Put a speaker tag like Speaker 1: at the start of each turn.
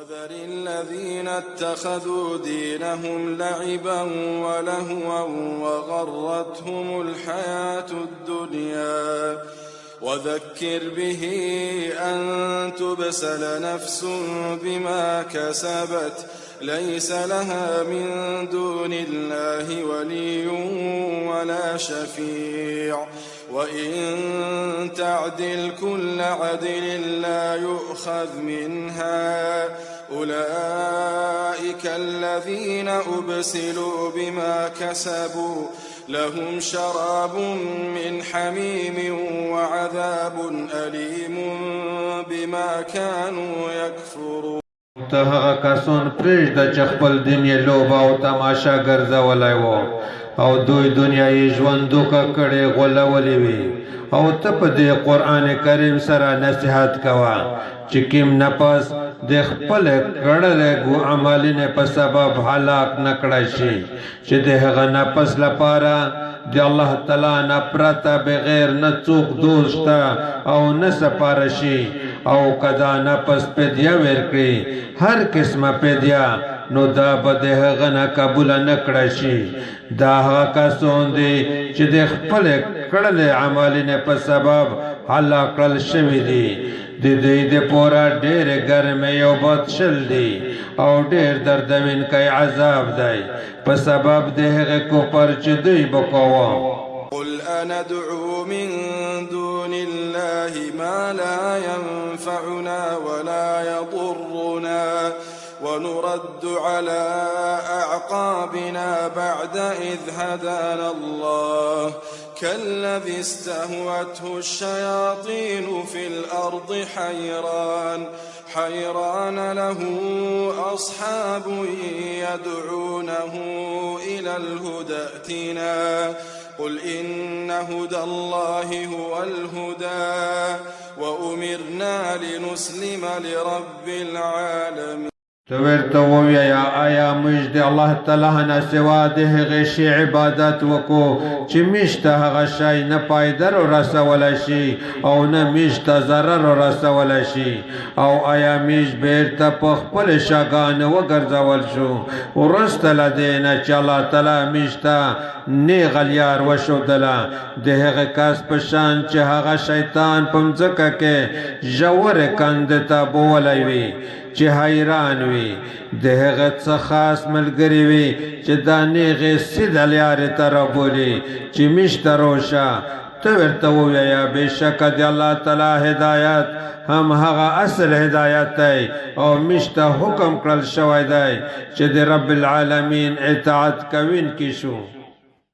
Speaker 1: وذر الذين اتخذوا دينهم لعبا ولهوا وغرتهم الحياة الدنيا وذكر به أن تبسل نفس بما كسبت ليس لها من دون الله ولي ولا شفيع وإن تعدل كل عدل لا يؤخذ منها أولئك الذين أبسلوا بما كسبوا لهم شراب من حميم وعذاب أليم بما كانوا يكفرون.
Speaker 2: ته هغه کسان پرېږده چې خپل دین یې لوبه او تماشا ګرځولی و او دوی دنیایي ژوند دوکه کړې غولولې وي او ته په دې قرآن کریم سره نصیحت کوه چې کوم نفس د خپل کړلې عملونو په سبب هلاک نه کړی شي چې د هغه نفس لپاره د الله تعالی نه پرته بغیر نه څوک دوست او نه سپارشي او کدا نفس فدیه ورکړي هر قسمه فدیه نو دا به د هغه نه قبول نه کړی شي. دا هغه کسان دي چې د خپل کړلې عملونو په سبب هلاک کړل شوي دي. د دې دپاره ډېرې ګرمۍ او بد شل دي او ډېر دردونکی عذاب دی په سبب د هغې کفر چې دوی به کوه.
Speaker 1: قل أندعو من دون الله ما لا ينفعنا ولا يضرنا ونرد على أعقابنا بعد إذ هدانا الله كالذي استهوته الشياطين في الأرض حيران له أصحاب يدعونه إلى الهدى ائتنا قل إن هدى الله هو الهدى وأمرنا لنسلم لرب العالمين.
Speaker 2: تو ورته ووایه آیا موږ د الله تعالی نه سوا د هغې شي عبادت وکړو چې موږ ته هغه شی نه فایده رسولی شي او نه موږ ته ضرر رسولی شي او آیا موږ بیرته په خپلو شاګانو وګرځول شو وروسته له دې نه چې الله تعالی موږ ته نیغه لار وښودله د هغه کس په شان چې هغه شیطان په مځکه کې ژورې کندې ته بوولی وي چې حیران وي د هغه څه خاص ملګري وي چې دا نیغې سیده لارې ته رابولي چې موږ ته روشه. ته ورته ووایه بېشکه د الله تعالی هدایت هم هغه اصل هدایت دی او موږ ته حکم کړل شوی دی چې د رب العالمین اطاعت کوونکي شو.